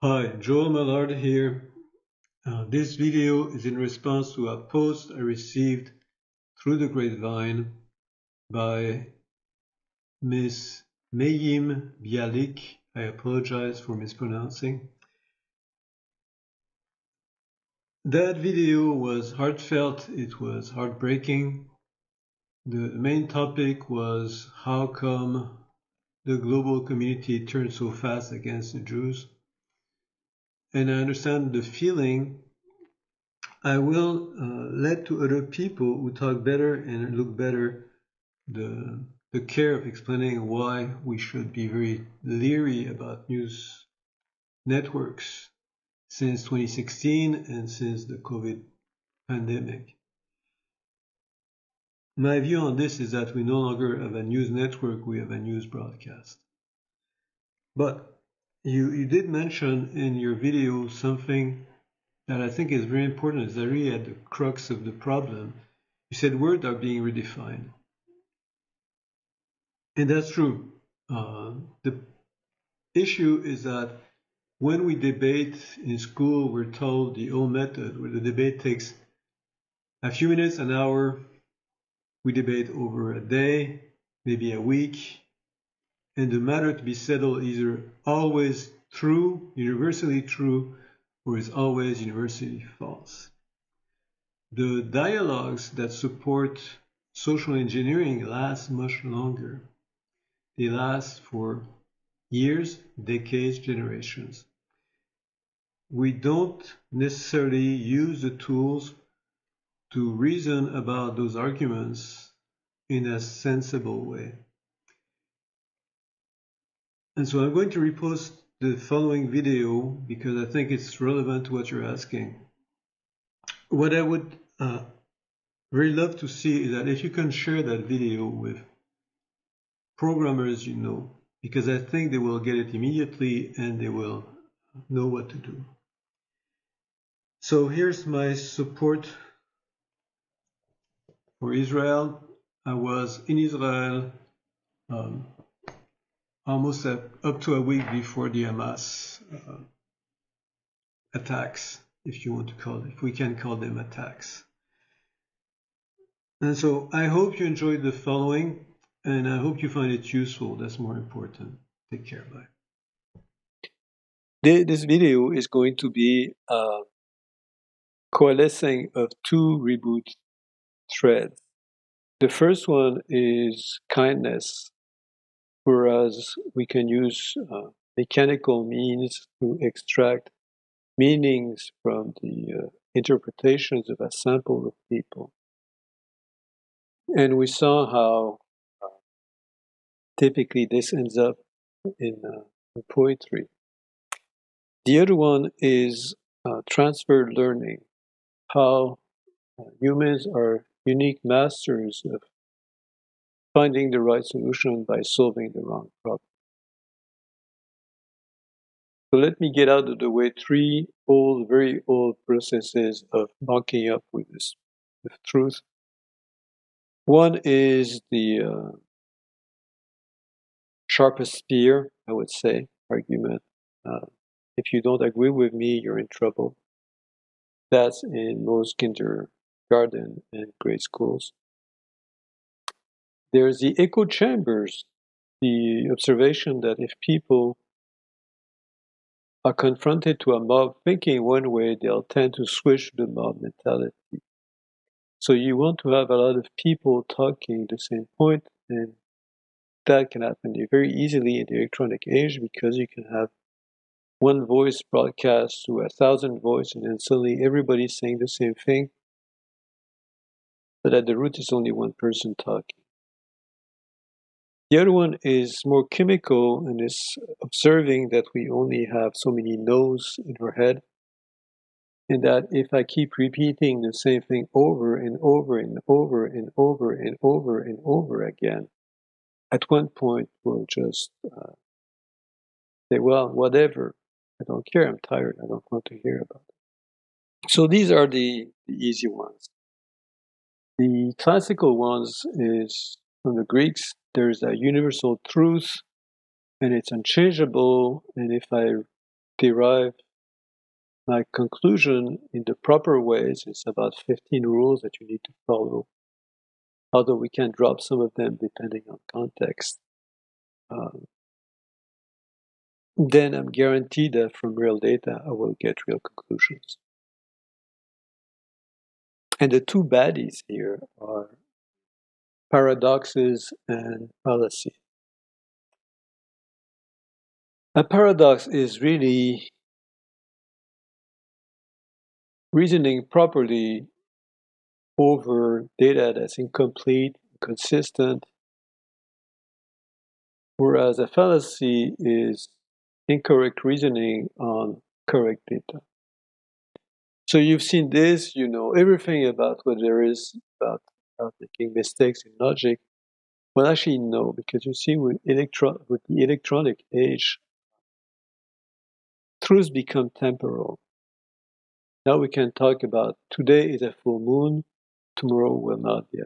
Hi, Joel Mallard here. This video is in response to a post I received through the grapevine by Miss Mayim Bialik. I apologize for mispronouncing. That video was heartfelt, it was heartbreaking. The main topic was how come the global community turned so fast against the Jews. And I understand the feeling. I will let to other people who talk better and look better the care of explaining why we should be very leery about news networks since 2016 and since the COVID pandemic. My view on this is that we no longer have a news network, we have a news broadcast. But you did mention in your video something that I think is very important, is really at the crux of the problem. You said words are being redefined. And that's true. The issue is that when we debate in school, we're told the old method where the debate takes a few minutes, an hour. We debate over a day, maybe a week. And the matter to be settled is either always true, universally true, or is always universally false. The dialogues that support social engineering last much longer. They last for years, decades, generations. We don't necessarily use the tools to reason about those arguments in a sensible way. And so I'm going to repost the following video because I think it's relevant to what you're asking. What I would very love to see is that if you can share that video with programmers you know, because I think they will get it immediately and they will know what to do. So here's my support for Israel. I was in Israel almost up to a week before the Hamas attacks, if you want to call it, if we can call them attacks. And so I hope you enjoyed the following, and I hope you find it useful. That's more important. Take care. Bye. This video is going to be coalescing of two reboot threads. The first one is kindness, whereas we can use mechanical means to extract meanings from the interpretations of a sample of people. And we saw how typically this ends up in poetry. The other one is transfer learning, how humans are unique masters of finding the right solution by solving the wrong problem. So let me get out of the way three very old processes of bunking up with this with truth. One is the sharpest spear, I would say, argument. If you don't agree with me, you're in trouble. That's in most kindergarten and grade schools. There's the echo chambers, the observation that if people are confronted to a mob thinking one way, they'll tend to switch to the mob mentality. So you want to have a lot of people talking the same point, and that can happen very easily in the electronic age because you can have one voice broadcast to 1,000 voices, and then suddenly everybody's saying the same thing, but at the root is only one person talking. The other one is more chemical and is observing that we only have so many no's in our head, and that if I keep repeating the same thing over and over and over and over and over and over again, at one point we'll just say, well, whatever, I don't care, I'm tired, I don't want to hear about it. So these are the easy ones. The classical ones is from the Greeks. There's a universal truth, and it's unchangeable. And if I derive my conclusion in the proper ways. It's about 15 rules that you need to follow, although we can drop some of them depending on context. Then I'm guaranteed that from real data, I will get real conclusions. And the two baddies here are paradoxes and fallacy. A paradox is really reasoning properly over data that's incomplete, inconsistent, whereas a fallacy is incorrect reasoning on correct data. So you've seen this, you know everything about what there is about making mistakes in logic. Well, actually, no, because you see, with the electronic age, truths become temporal. Now we can talk about today is a full moon, tomorrow will not be.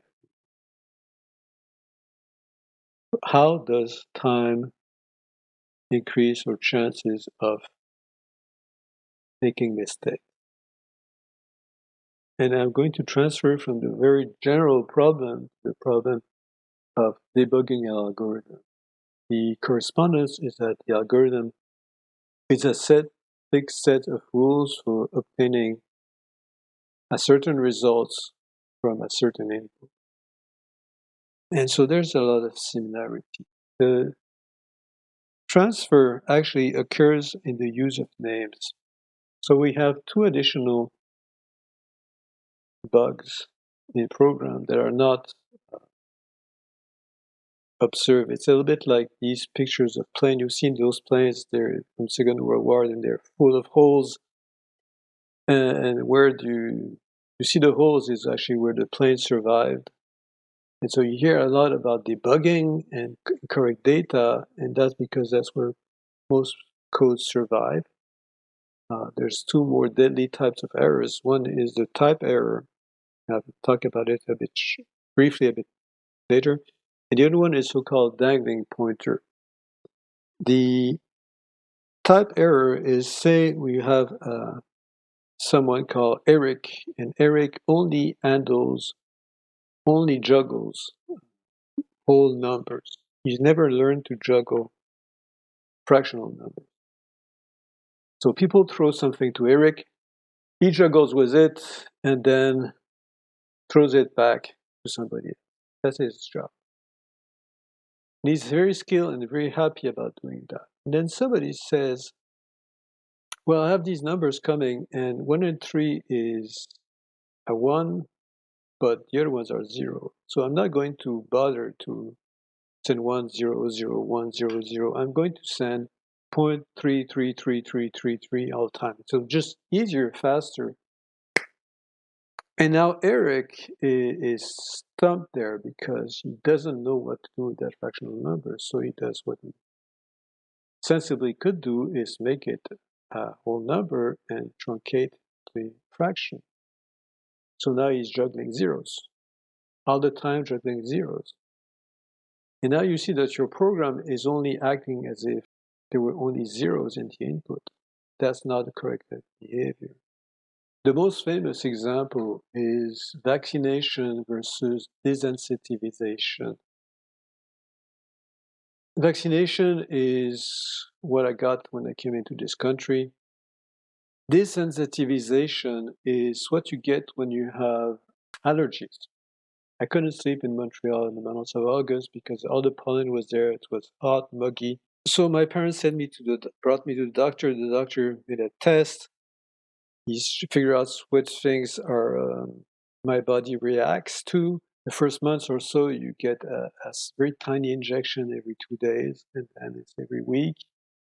How does time increase our chances of making mistakes? And I'm going to transfer from the very general problem to the problem of debugging an algorithm. The correspondence is that the algorithm is a fixed set of rules for obtaining a certain results from a certain input. And so there's a lot of similarity. The transfer actually occurs in the use of names. So we have two additional bugs in program that are not observed. It's a little bit like these pictures of planes. You've seen those planes, they're from Second World War, and they're full of holes. And where do you see the holes is actually where the plane survived. And so you hear a lot about debugging and correct data, and that's because that's where most codes survive. There's two more deadly types of errors. One is the type error. I'll talk about it briefly a bit later. And the other one is so-called dangling pointer. The type error is, say we have someone called Eric, and Eric only juggles whole numbers. He's never learned to juggle fractional numbers. So people throw something to Eric, he juggles with it, and then throws it back to somebody else. That's his job. And he's very skilled and very happy about doing that. And then somebody says, well, I have these numbers coming, and 1 and 3 is a 1, but the other ones are 0. So I'm not going to bother to send 1, 0, 0, 1, 0, 0. I'm going to send 0.333333 all the time. So just easier, faster. And now Eric is stumped there because he doesn't know what to do with that fractional number. So he does what he sensibly could do, is make it a whole number and truncate the fraction. So now he's juggling zeros. All the time juggling zeros. And now you see that your program is only acting as if there were only zeros in the input. That's not the correct behavior. The most famous example is vaccination versus desensitization. Vaccination is what I got when I came into this country. Desensitization is what you get when you have allergies. I couldn't sleep in Montreal in the months of August because all the pollen was there. It was hot, muggy. So my parents brought me to the doctor. The doctor made a test. He figured out which things are my body reacts to. The first month or so, you get a very tiny injection every 2 days, and then it's every week,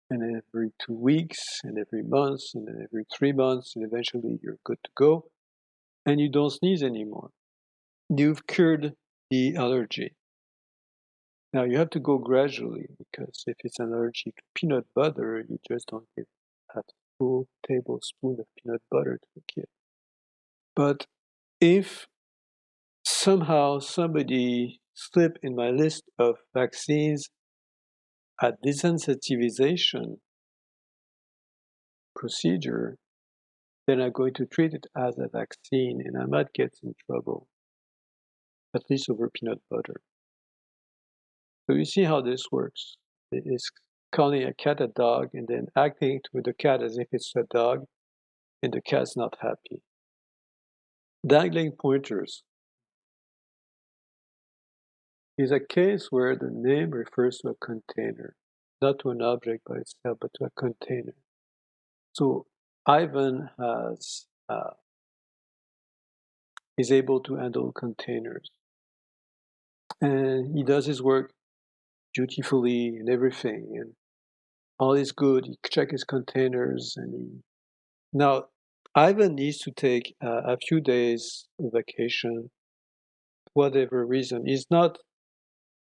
and then every 2 weeks, and every month, and then every 3 months, and eventually you're good to go, and you don't sneeze anymore. You've cured the allergy. Now you have to go gradually, because if it's an allergy to peanut butter, you just don't give a full tablespoon of peanut butter to the kid. But if somehow somebody slipped in my list of vaccines at desensitization, procedure, then I'm going to treat it as a vaccine and I might get in trouble, at least over peanut butter. So you see how this works. It is calling a cat a dog and then acting with the cat as if it's a dog, and the cat's not happy. Dangling pointers is a case where the name refers to a container, not to an object by itself, but to a container. So Ivan is able to handle containers, and he does his work dutifully and everything, and all is good. He checks his containers, and now Ivan needs to take a few days vacation, whatever reason. He's not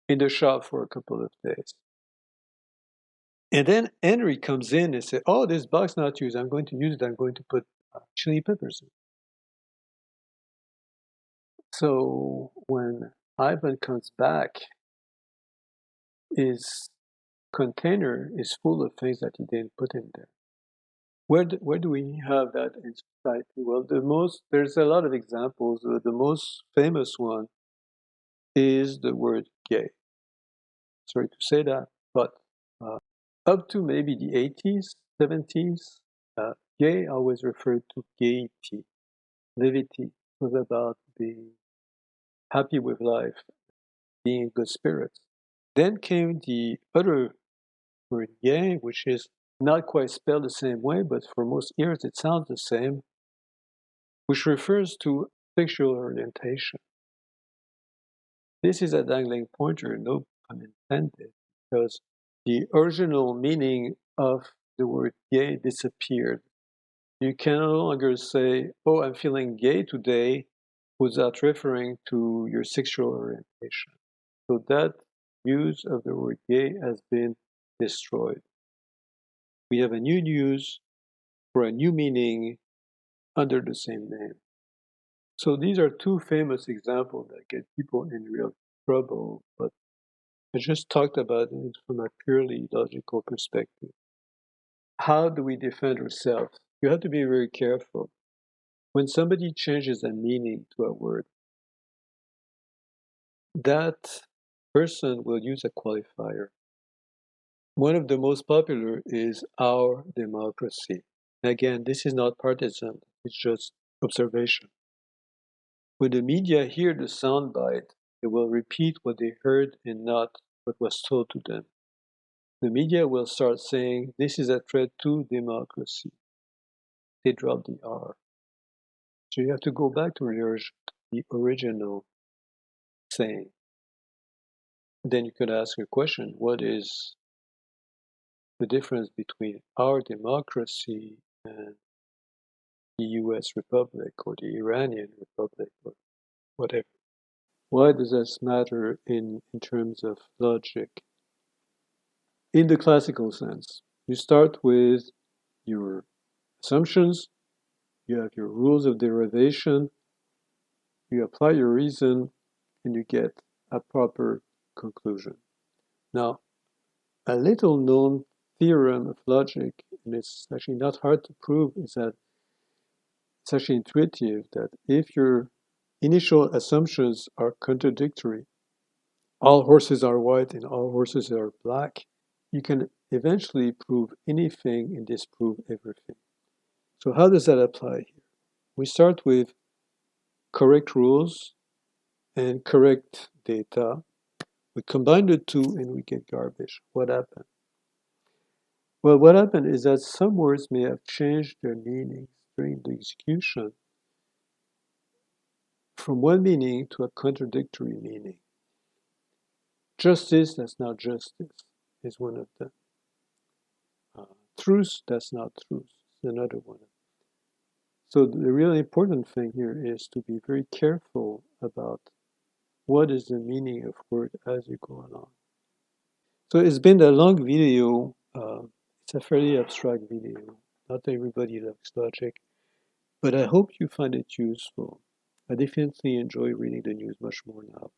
in the shop for a couple of days. And then Henry comes in and says, "Oh, this box not used. I'm going to use it. I'm going to put chili peppers in." So when Ivan comes back, his container is full of things that he didn't put in there. Where do we have that in society? Well, there's a lot of examples. The most famous one is the word gay. Sorry to say that, but uh, up to maybe the 80s, 70s, gay always referred to gaiety, levity. It was about being happy with life, being in good spirits. Then came the other word gay, which is not quite spelled the same way, but for most ears it sounds the same, which refers to sexual orientation. This is a dangling pointer, no pun intended, because the original meaning of the word gay disappeared. You can no longer say, "Oh, I'm feeling gay today," without referring to your sexual orientation. So that use of the word gay has been destroyed. We have a new use for a new meaning under the same name. So these are two famous examples that get people in real trouble, but I just talked about it from a purely logical perspective. How do we defend ourselves? You have to be very careful. When somebody changes a meaning to a word, that person will use a qualifier. One of the most popular is our democracy. Again, this is not partisan, it's just observation. When the media hear the soundbite, they will repeat what they heard and not what was told to them. The media will start saying, "This is a threat to democracy." They drop the R. So you have to go back to the original saying. Then you could ask a question, what is the difference between our democracy and the US Republic or the Iranian Republic or whatever? Why does this matter in terms of logic? In the classical sense, you start with your assumptions, you have your rules of derivation, you apply your reason, and you get a proper conclusion. Now, a little known theorem of logic, and it's actually not hard to prove, is that it's actually intuitive that if your initial assumptions are contradictory, all horses are white and all horses are black, you can eventually prove anything and disprove everything. So how does that apply here? We start with correct rules and correct data. We combine the two and we get garbage. What happened? Well, what happened is that some words may have changed their meanings during the execution from one meaning to a contradictory meaning. Justice, that's not justice, is one of them. Truth, that's not truth, is another one. So the really important thing here is to be very careful about what is the meaning of word as you go along. So it's been a long video. It's a fairly abstract video. Not everybody likes logic, but I hope you find it useful. I definitely enjoy reading the news much more now.